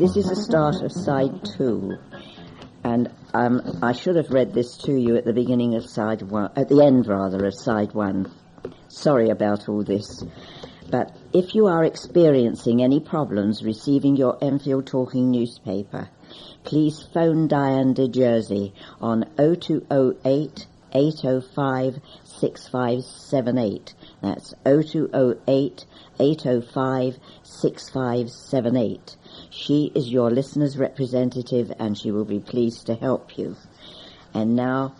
This is the start of side 2, and I should have read this to you at the beginning of side 1, at the end rather of side 1. Sorry about all this, but if you are experiencing any problems receiving your Enfield Talking newspaper, please phone Diane de Jersey on 0208 805 6578. That's 0208 805 6578. She is your listener's representative and she will be pleased to help you. And now,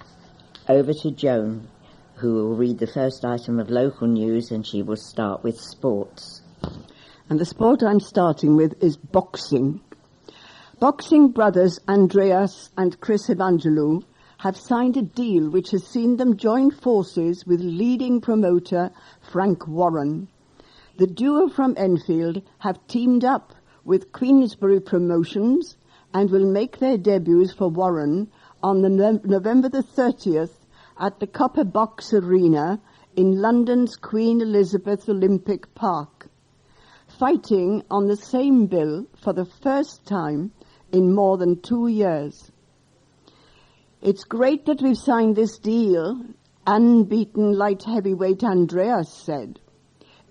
over to Joan, who will read the first item of local news, and she will start with sports. And the sport I'm starting with is boxing. Boxing brothers Andreas and Chris Evangelou have signed a deal which has seen them join forces with leading promoter Frank Warren. The duo from Enfield have teamed up with Queensbury Promotions and will make their debuts for Warren on the November the 30th at the Copper Box Arena in London's Queen Elizabeth Olympic Park, fighting on the same bill for the first time in more than 2 years. It's great that we've signed this deal, unbeaten light heavyweight Andreas said.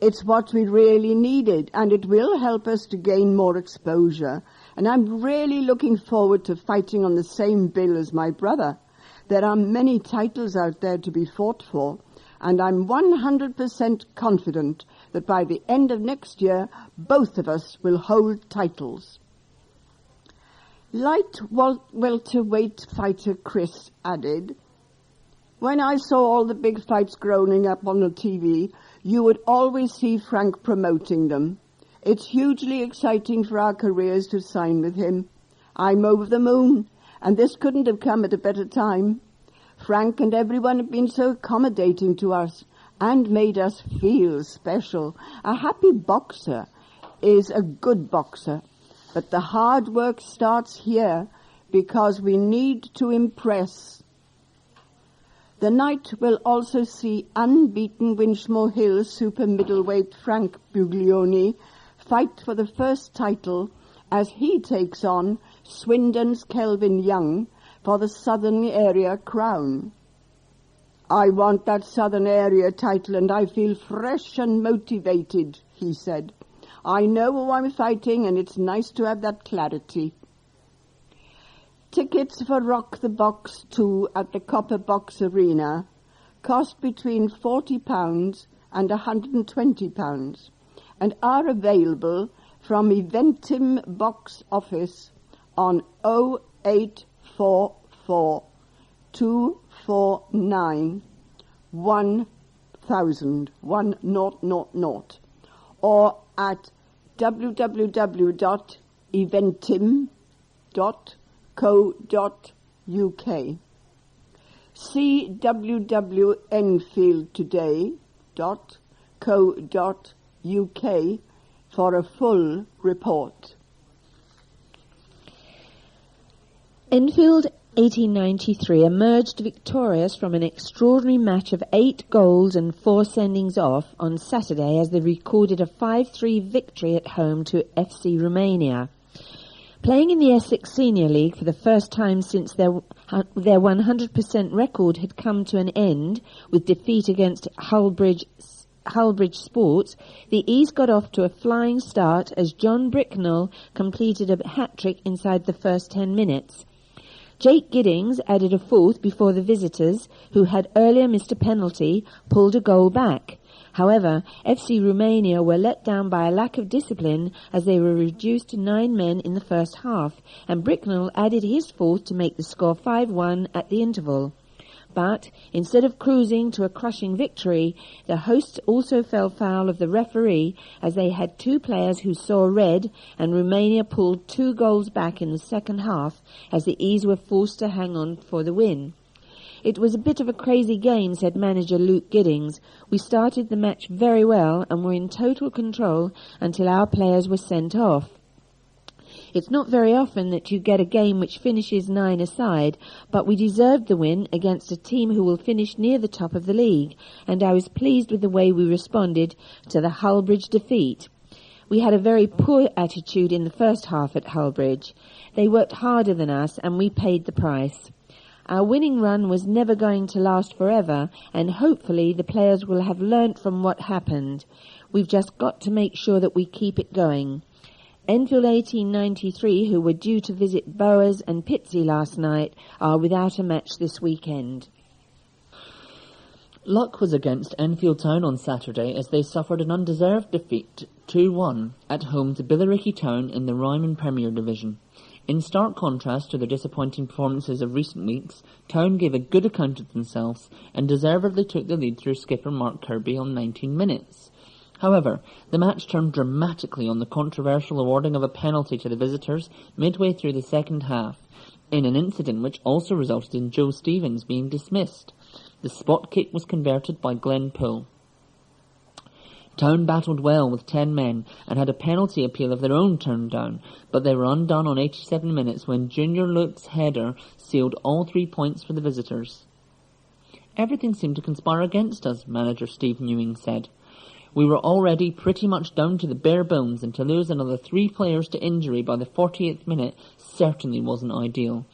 It's what we really needed, and it will help us to gain more exposure. And I'm really looking forward to fighting on the same bill as my brother. There are many titles out there to be fought for, and I'm 100% confident that by the end of next year, both of us will hold titles. Light welterweight fighter Chris added, when I saw all the big fights growing up on the TV, you would always see Frank promoting them. It's hugely exciting for our careers to sign with him. I'm over the moon, and this couldn't have come at a better time. Frank and everyone have been so accommodating to us and made us feel special. A happy boxer is a good boxer, but the hard work starts here because we need to impress. The night will also see unbeaten Winchmore Hill super middleweight Frank Buglioni fight for the first title as he takes on Swindon's Kelvin Young for the Southern Area crown. I want that Southern Area title and I feel fresh and motivated, he said. I know who I'm fighting and it's nice to have that clarity. Tickets for Rock the Box 2 at the Copper Box Arena cost between £40 and £120 and are available from Eventim box office on 0844 249 1000 or at www.eventim.co.uk. See www.enfieldtoday.co.uk for a full report. Enfield 1893 emerged victorious from an extraordinary match of 8 goals and 4 sendings off on Saturday as they recorded a 5-3 victory at home to FC Romania. Playing in the Essex Senior League for the first time since their 100% record had come to an end with defeat against Hullbridge Sports, the E's got off to a flying start as John Bricknell completed a hat-trick inside the first 10 minutes. Jake Giddings added a 4th before the visitors, who had earlier missed a penalty, pulled a goal back. However, FC Romania were let down by a lack of discipline as they were reduced to 9 men in the first half, and Bricknell added his 4th to make the score 5-1 at the interval. But, instead of cruising to a crushing victory, the hosts also fell foul of the referee as they had 2 players who saw red, and Romania pulled 2 goals back in the second half as the E's were forced to hang on for the win. It was a bit of a crazy game, said manager Luke Giddings. We started the match very well and were in total control until our players were sent off. It's not very often that you get a game which finishes 9-aside, but we deserved the win against a team who will finish near the top of the league, and I was pleased with the way we responded to the Hullbridge defeat. We had a very poor attitude in the first half at Hullbridge. They worked harder than us and we paid the price. Our winning run was never going to last forever, and hopefully the players will have learnt from what happened. We've just got to make sure that we keep it going. Enfield 1893, who were due to visit Bowers and Pitsea last night, are without a match this weekend. Luck was against Enfield Town on Saturday as they suffered an undeserved defeat 2-1 at home to Billericay Town in the Ryman Premier Division. In stark contrast to their disappointing performances of recent weeks, Town gave a good account of themselves and deservedly took the lead through skipper Mark Kirby on 19 minutes. However, the match turned dramatically on the controversial awarding of a penalty to the visitors midway through the second half, in an incident which also resulted in Joe Stevens being dismissed. The spot kick was converted by Glenn Poole. Town battled well with 10 men and had a penalty appeal of their own turned down, but they were undone on 87 minutes when Junior Luke's header sealed all 3 points for the visitors. Everything seemed to conspire against us, manager Steve Newing said. We were already pretty much down to the bare bones, and to lose another 3 players to injury by the 48th minute certainly wasn't ideal.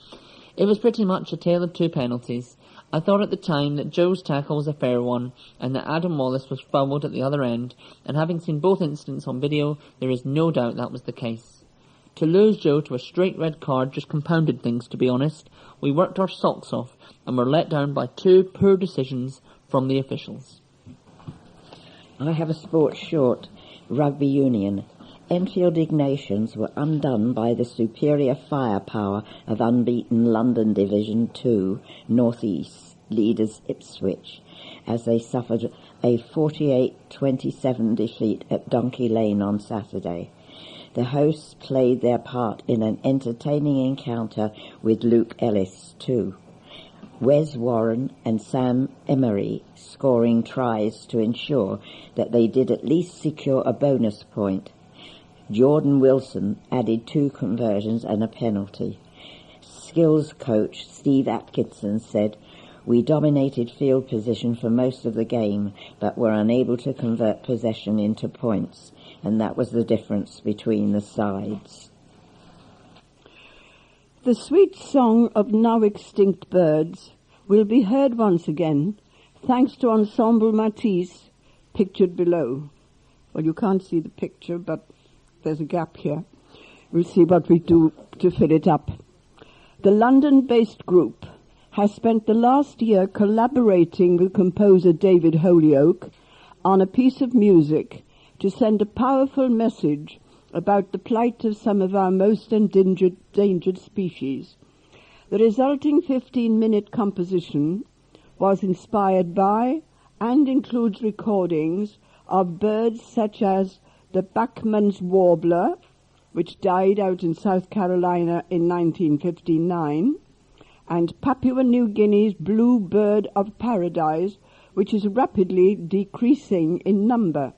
It was pretty much a tale of 2 penalties. I thought at the time that Joe's tackle was a fair one, and that Adam Wallace was fouled at the other end, and having seen both incidents on video, there is no doubt that was the case. To lose Joe to a straight red card just compounded things, to be honest. We worked our socks off, and were let down by 2 poor decisions from the officials. I have a sports short, Rugby Union. Enfield Ignatians were undone by the superior firepower of unbeaten London Division 2 North East leaders Ipswich, as they suffered a 48-27 defeat at Donkey Lane on Saturday. The hosts played their part in an entertaining encounter with Luke Ellis too. Wes Warren and Sam Emery scoring tries to ensure that they did at least secure a bonus point. Jordan Wilson added 2 conversions and a penalty. Skills coach Steve Atkinson said, "We dominated field position for most of the game, but were unable to convert possession into points, and that was the difference between the sides." The sweet song of now extinct birds will be heard once again, thanks to Ensemble Matisse, pictured below. Well, you can't see the picture, but there's a gap here. We'll see what we do to fill it up. The London-based group has spent the last year collaborating with composer David Holyoake on a piece of music to send a powerful message about the plight of some of our most endangered species. The resulting 15-minute composition was inspired by and includes recordings of birds such as the Bachman's warbler, which died out in South Carolina in 1959, and Papua New Guinea's blue bird of paradise, which is rapidly decreasing in number.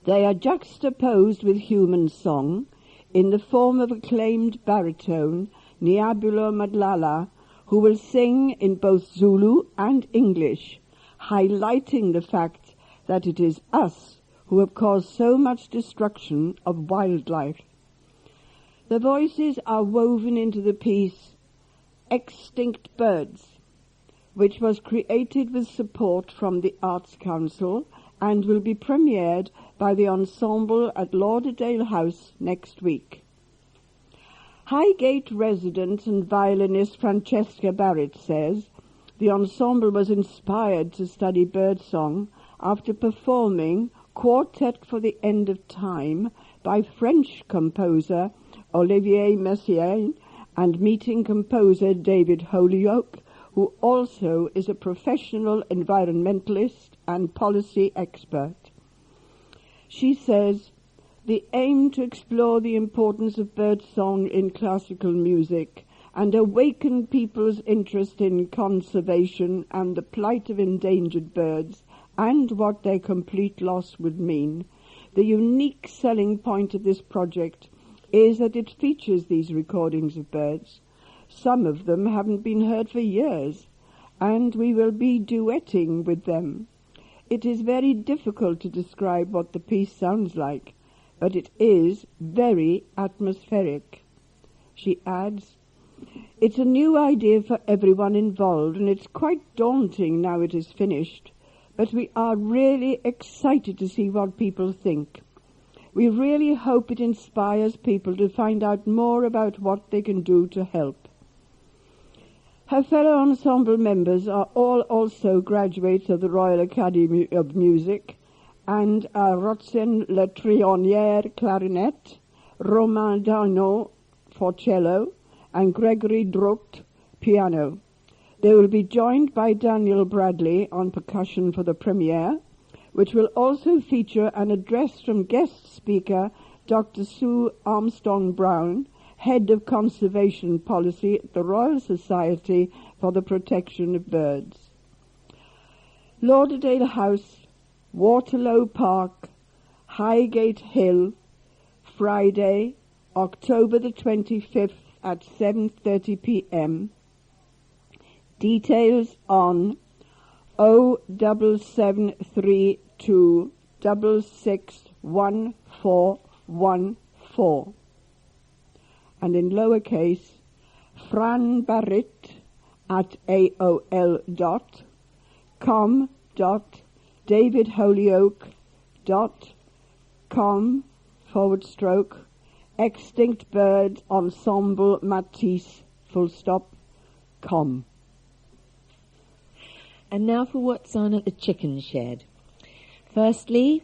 They are juxtaposed with human song in the form of acclaimed baritone Nyabulo Madlala, who will sing in both Zulu and English, highlighting the fact that it is us who have caused so much destruction of wildlife. The voices are woven into the piece Extinct Birds, which was created with support from the Arts Council and will be premiered by the ensemble at Lauderdale House next week. Highgate resident and violinist Francesca Barrett says the ensemble was inspired to study birdsong after performing Quartet for the End of Time by French composer Olivier Messiaen and meeting composer David Holyoake, who also is a professional environmentalist and policy expert. She says, the aim to explore the importance of birdsong in classical music and awaken people's interest in conservation and the plight of endangered birds and what their complete loss would mean. The unique selling point of this project is that it features these recordings of birds. Some of them haven't been heard for years, and we will be duetting with them. It is very difficult to describe what the piece sounds like, but it is very atmospheric. She adds, "It's a new idea for everyone involved, and it's quite daunting now it is finished, but we are really excited to see what people think. We really hope it inspires people to find out more about what they can do to help." Her fellow ensemble members are all also graduates of the Royal Academy of Music, and are Rotzen Le Trionnier clarinet, Romain Darnaud for cello, and Gregory Drucht piano. They will be joined by Daniel Bradley on percussion for the premiere, which will also feature an address from guest speaker Dr. Sue Armstrong-Brown, Head of Conservation Policy at the Royal Society for the Protection of Birds. Lauderdale House, Waterloo Park, Highgate Hill, Friday, October the 25th at 7:30 p.m. Details on 07732 661414, and in lowercase, Fran Barrett at AOL.com. davidholyoake.com/ Extinct Bird Ensemble Matisse .com. And now for what's on at the chicken shed. Firstly,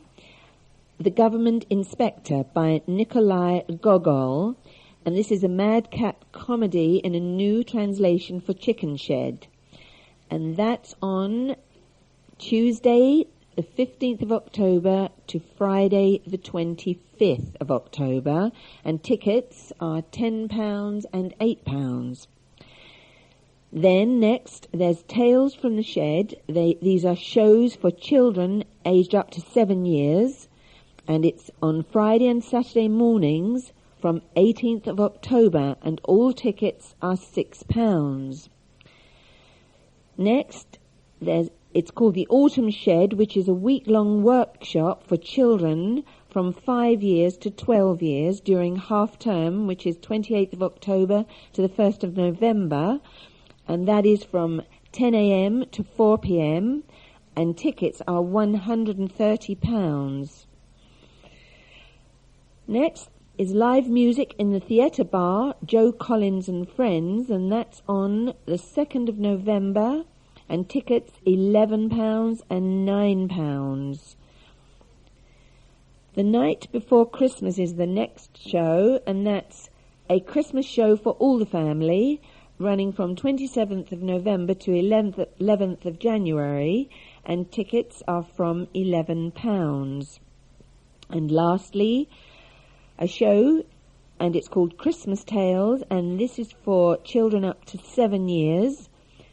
The Government Inspector by Nikolai Gogol, and this is a madcap comedy in a new translation for Chicken Shed. And that's on Tuesday, the 15th of October to Friday, the 25th of October, and tickets are £10 and £8. Then next, there's Tales from the Shed. These are shows for children aged up to 7 years, and it's on Friday and Saturday mornings from 18th of October, and all tickets are £6. Next, it's called The Autumn Shed, which is a week-long workshop for children from 5 years to 12 years during half-term, which is 28th of October to the 1st of November, and that is from 10 a.m. to 4 p.m., and tickets are £130. Next is live music in the theatre bar, Joe Collins and Friends, and that's on the 2nd of November, and tickets £11 and £9. The Night Before Christmas is the next show, and that's a Christmas show for all the family, running from 27th of November to 11th of January, and tickets are from £11. And lastly, a show, and it's called Christmas Tales, and this is for children up to 7 years,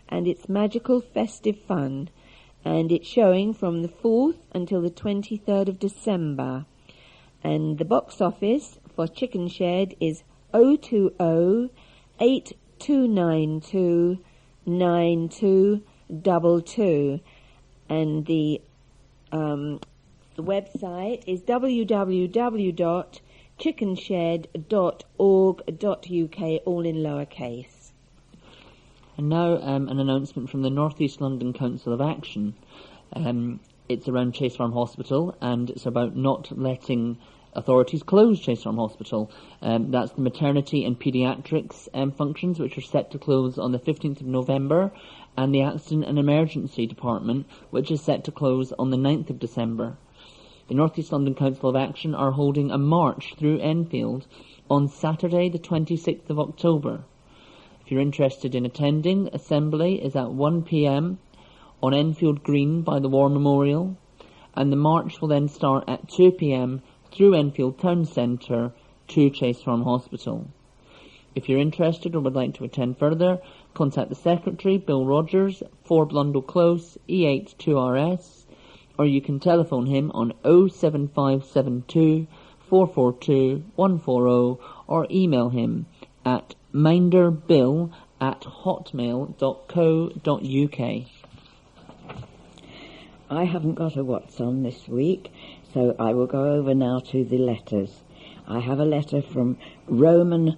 and it's magical festive fun, and it's showing from the 4th until the 23rd of December. And the box office for Chicken Shed is 020-8292-9222, and the website is www.chickenshed.org.uk, all in lowercase. And now an announcement from the North East London Council of Action. It's around Chase Farm Hospital, and it's about not letting authorities close Chase Farm Hospital. That's the maternity and paediatrics functions, which are set to close on the 15th of November, and the accident and emergency department, which is set to close on the 9th of December. The North East London Council of Action are holding a march through Enfield on Saturday the 26th of October. If you're interested in attending, assembly is at 1 p.m. on Enfield Green by the War Memorial, and the march will then start at 2 p.m. through Enfield Town Centre to Chase Farm Hospital. If you're interested or would like to attend further, contact the Secretary, Bill Rogers, 4 Blundell Close, E8 2RS, or you can telephone him on 07572 442 140, or email him at minderbill@hotmail.co.uk. I haven't got a what's on this week, So I will go over now to the letters. I have a letter from Roman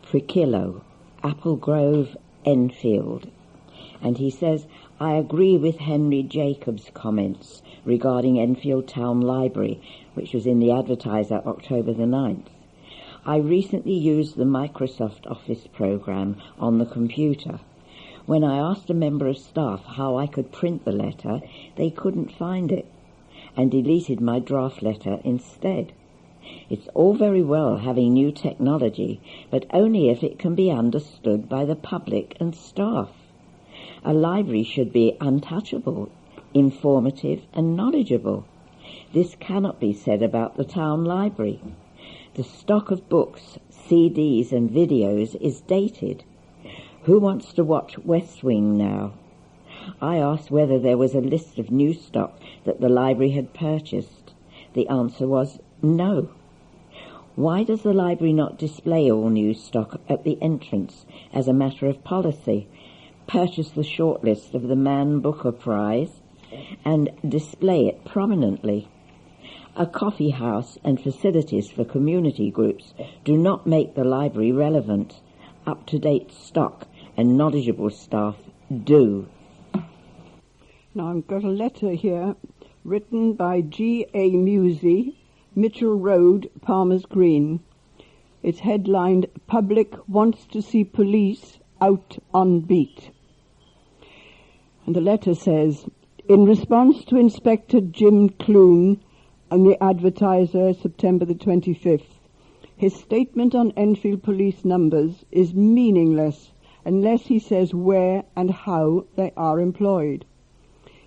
Fricillo, Apple Grove, Enfield. And he says, I agree with Henry Jacobs' comments regarding Enfield Town Library, which was in the Advertiser October the 9th. I recently used the Microsoft Office program on the computer. When I asked a member of staff how I could print the letter, they couldn't find it and deleted my draft letter instead. It's all very well having new technology, but only if it can be understood by the public and staff. A library should be untouchable, informative and knowledgeable. This cannot be said about the town library. The stock of books, CDs and videos is dated. Who wants to watch West Wing now? I asked whether there was a list of new stock that the library had purchased. The answer was no. Why does the library not display all new stock at the entrance as a matter of policy? Purchase the shortlist of the Man Booker Prize and display it prominently. A coffee house and facilities for community groups do not make the library relevant. Up-to-date stock and knowledgeable staff do. Now I've got a letter here written by G.A. Musey, Mitchell Road, Palmer's Green. It's headlined, Public Wants to See Police Out on Beat. And the letter says, in response to Inspector Jim Clune on the Advertiser, September the 25th, his statement on Enfield police numbers is meaningless unless he says where and how they are employed.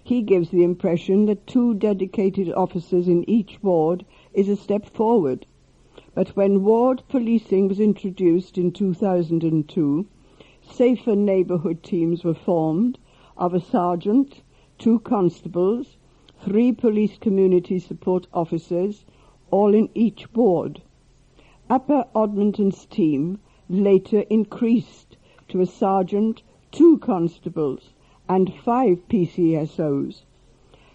He gives the impression that 2 dedicated officers in each ward is a step forward. But when ward policing was introduced in 2002, safer neighbourhood teams were formed of a sergeant, 2 constables, 3 police community support officers, all in each ward. Upper Odmonton's team later increased to a sergeant, 2 constables, and 5 PCSOs.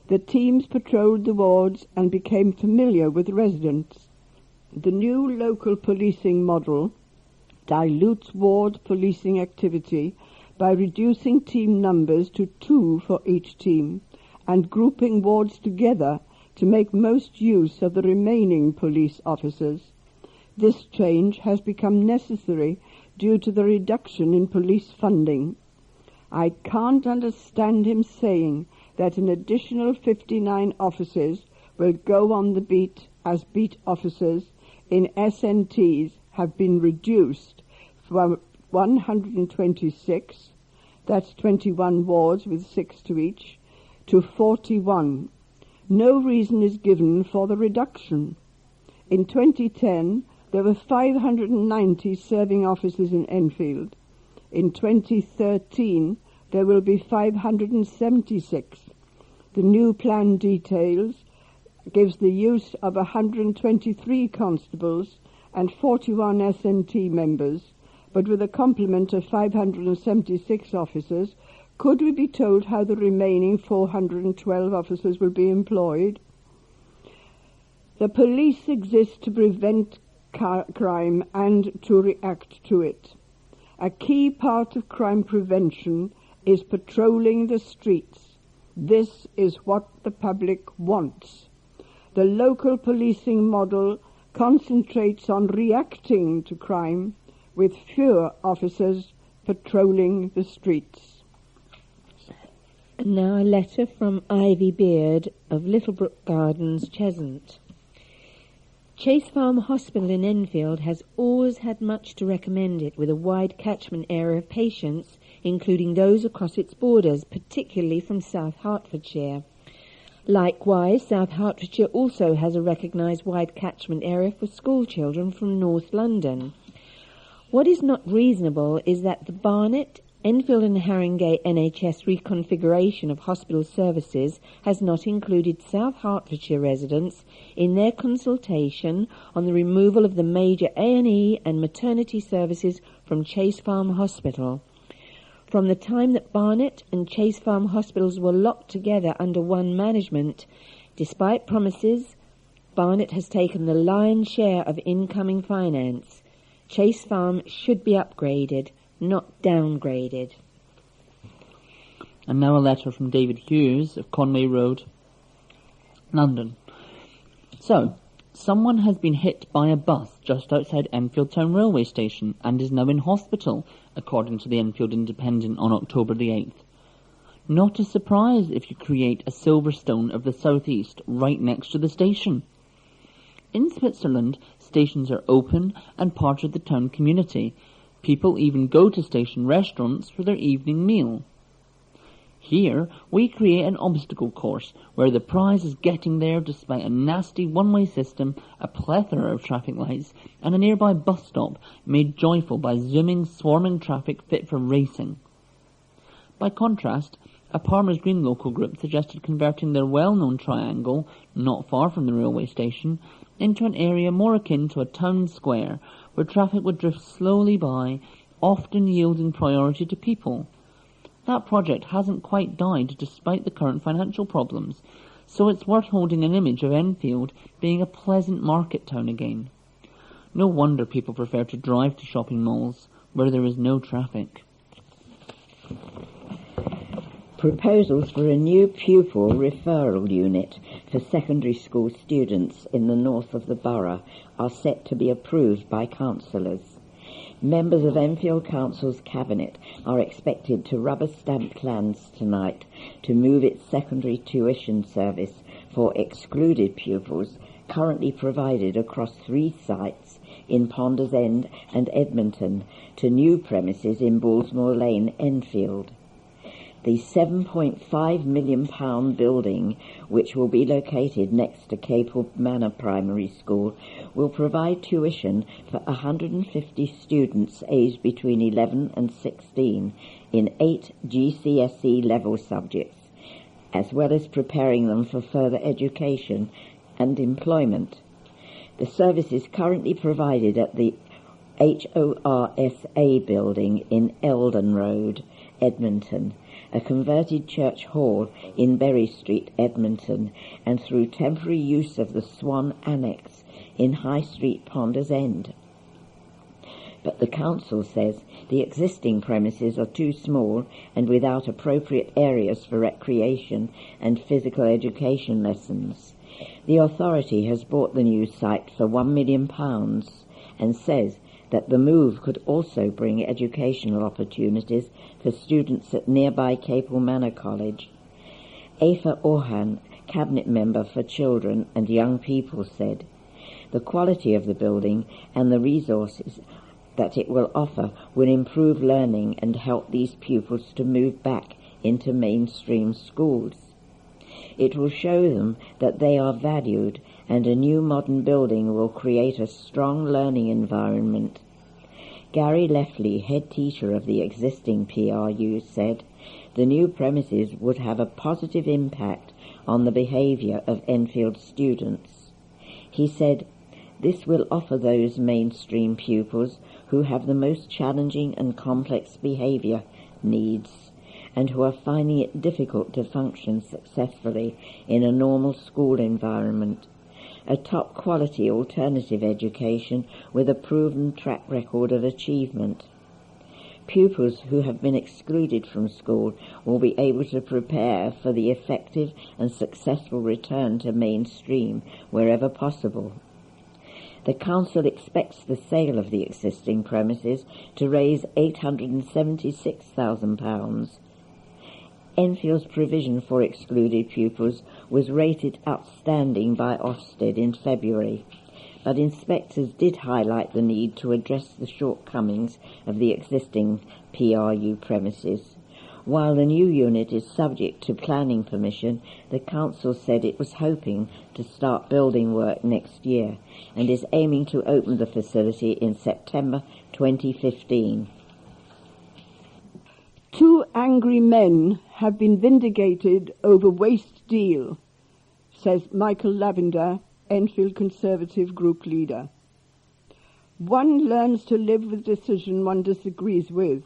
The teams patrolled the wards and became familiar with residents. The new local policing model dilutes ward policing activity by reducing team numbers to 2 for each team and grouping wards together to make most use of the remaining police officers. This change has become necessary due to the reduction in police funding. I can't understand him saying that an additional 59 officers will go on the beat as beat officers in SNTs have been reduced from 126, that's 21 wards with 6 to each, to 41. No reason is given for the reduction. In 2010, there were 590 serving officers in Enfield. In 2013, there will be 576. The new plan details gives the use of 123 constables and 41 SNT members, but with a complement of 576 officers. Could we be told how the remaining 412 officers will be employed? The police exist to prevent crime and to react to it. A key part of crime prevention is patrolling the streets. This is what the public wants. The local policing model concentrates on reacting to crime with fewer officers patrolling the streets. And now a letter from Ivy Beard of Littlebrook Gardens, Cheshunt. Chase Farm Hospital in Enfield has always had much to recommend it, with a wide catchment area of patients, including those across its borders, particularly from South Hertfordshire. Likewise, South Hertfordshire also has a recognised wide catchment area for school children from North London. What is not reasonable is that the Barnet, Enfield and Haringey NHS reconfiguration of hospital services has not included South Hertfordshire residents in their consultation on the removal of the major A&E and maternity services from Chase Farm Hospital. From the time that Barnet and Chase Farm hospitals were locked together under one management, despite promises Barnet has taken the lion's share of incoming finance. Chase Farm should be upgraded, not downgraded. And now a letter from David Hughes of Conway Road, London. So, someone has been hit by a bus just outside Enfield Town Railway Station and is now in hospital, according to the Enfield Independent on October the 8th. Not a surprise if you create a Silverstone of the southeast right next to the station. In Switzerland, stations are open and part of the town community. People even go to station restaurants for their evening meal. Here, we create an obstacle course where the prize is getting there despite a nasty one-way system, a plethora of traffic lights, and a nearby bus stop made joyful by zooming, swarming traffic fit for racing. By contrast, a Palmer's Green local group suggested converting their well-known triangle, not far from the railway station, into an area more akin to a town square, where traffic would drift slowly by, often yielding priority to people. That project hasn't quite died despite the current financial problems, so it's worth holding an image of Enfield being a pleasant market town again. No wonder people prefer to drive to shopping malls, where there is no traffic. Proposals for a new pupil referral unit for secondary school students in the north of the borough are set to be approved by councillors. Members of Enfield Council's cabinet are expected to rubber stamp plans tonight to move its secondary tuition service for excluded pupils currently provided across 3 sites in Ponders End and Edmonton to new premises in Bullsmore Lane, Enfield. The £7.5 million building, which will be located next to Capel Manor Primary School, will provide tuition for 150 students aged between 11 and 16 in 8 GCSE level subjects, as well as preparing them for further education and employment. The service is currently provided at the HORSA building in Eldon Road, Edmonton, a converted church hall in Berry Street, Edmonton, and through temporary use of the Swan Annex in High Street, Ponders End. But the council says the existing premises are too small and without appropriate areas for recreation and physical education lessons. The authority has bought the new site for £1 million and says that the move could also bring educational opportunities for students at nearby Capel Manor College. Aoife Orhan, Cabinet Member for Children and Young People, said, "The quality of the building and the resources that it will offer will improve learning and help these pupils to move back into mainstream schools. It will show them that they are valued, and a new modern building will create a strong learning environment." Gary Leffley, head teacher of the existing PRU, said the new premises would have a positive impact on the behaviour of Enfield students. He said, "This will offer those mainstream pupils who have the most challenging and complex behaviour needs and who are finding it difficult to function successfully in a normal school environment, a top-quality alternative education with a proven track record of achievement. Pupils who have been excluded from school will be able to prepare for the effective and successful return to mainstream wherever possible." The council expects the sale of the existing premises to raise £876,000. Enfield's provision for excluded pupils was rated outstanding by Ofsted in February, but inspectors did highlight the need to address the shortcomings of the existing PRU premises. While the new unit is subject to planning permission, the council said it was hoping to start building work next year and is aiming to open the facility in September 2015. 2 angry men have been vindicated over waste deal, says Michael Lavender, Enfield Conservative Group leader. One learns to live with decision one disagrees with.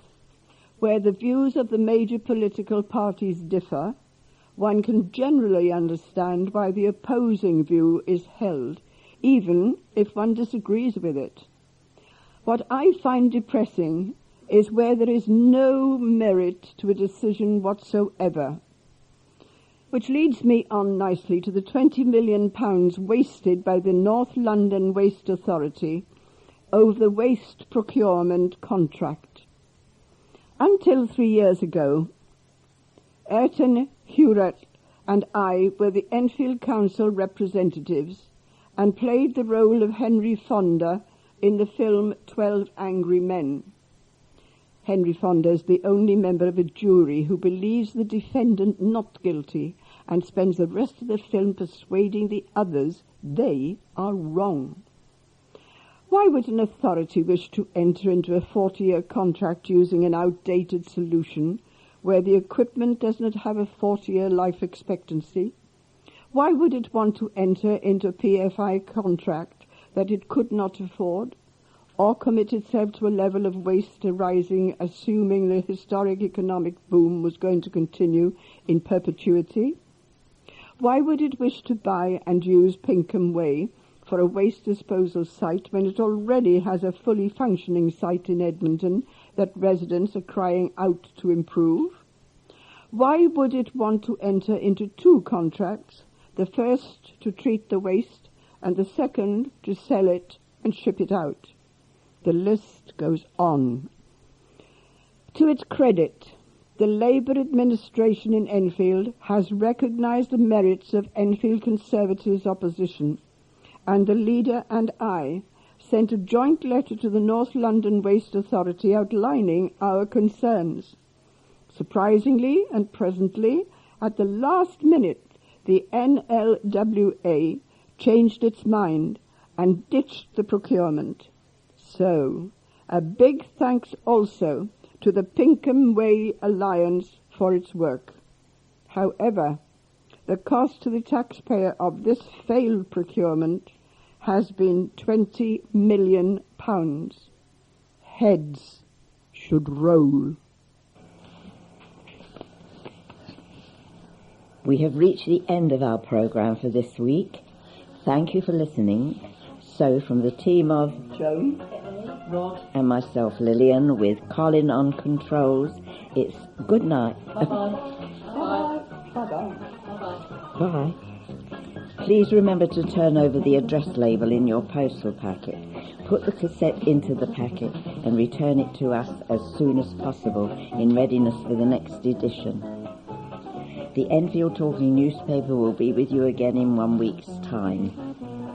Where the views of the major political parties differ, one can generally understand why the opposing view is held, even if one disagrees with it. What I find depressing is where there is no merit to a decision whatsoever. Which leads me on nicely to the £20 million wasted by the North London Waste Authority over the waste procurement contract. Until 3 years ago, Ayrton, Hewlett and I were the Enfield Council representatives and played the role of Henry Fonda in the film 12 Angry Men. Henry Fonda is the only member of a jury who believes the defendant not guilty and spends the rest of the film persuading the others they are wrong. Why would an authority wish to enter into a 40-year contract using an outdated solution where the equipment does not have a 40-year life expectancy? Why would it want to enter into a PFI contract that it could not afford, or commit itself to a level of waste arising assuming the historic economic boom was going to continue in perpetuity? Why would it wish to buy and use Pinkham Way for a waste disposal site when it already has a fully functioning site in Edmonton that residents are crying out to improve? Why would it want to enter into two contracts, the first to treat the waste and the second to sell it and ship it out? The list goes on. To its credit, the Labour administration in Enfield has recognised the merits of Enfield Conservatives' opposition, and the leader and I sent a joint letter to the North London Waste Authority outlining our concerns. Surprisingly and presently, at the last minute, the NLWA changed its mind and ditched the procurement. So, a big thanks also to the Pinkham Way Alliance for its work. However, the cost to the taxpayer of this failed procurement has been £20 million. Heads should roll. We have reached the end of our programme for this week. Thank you for listening. So, from the team of Joan, Rod. and myself, Lilian, with Colin on controls, it's good night. bye-bye. Bye. Please remember to turn over the address label in your postal packet. Put the cassette into the packet and return it to us as soon as possible in readiness for the next edition. The Enfield Talking newspaper will be with you again in 1 week's time.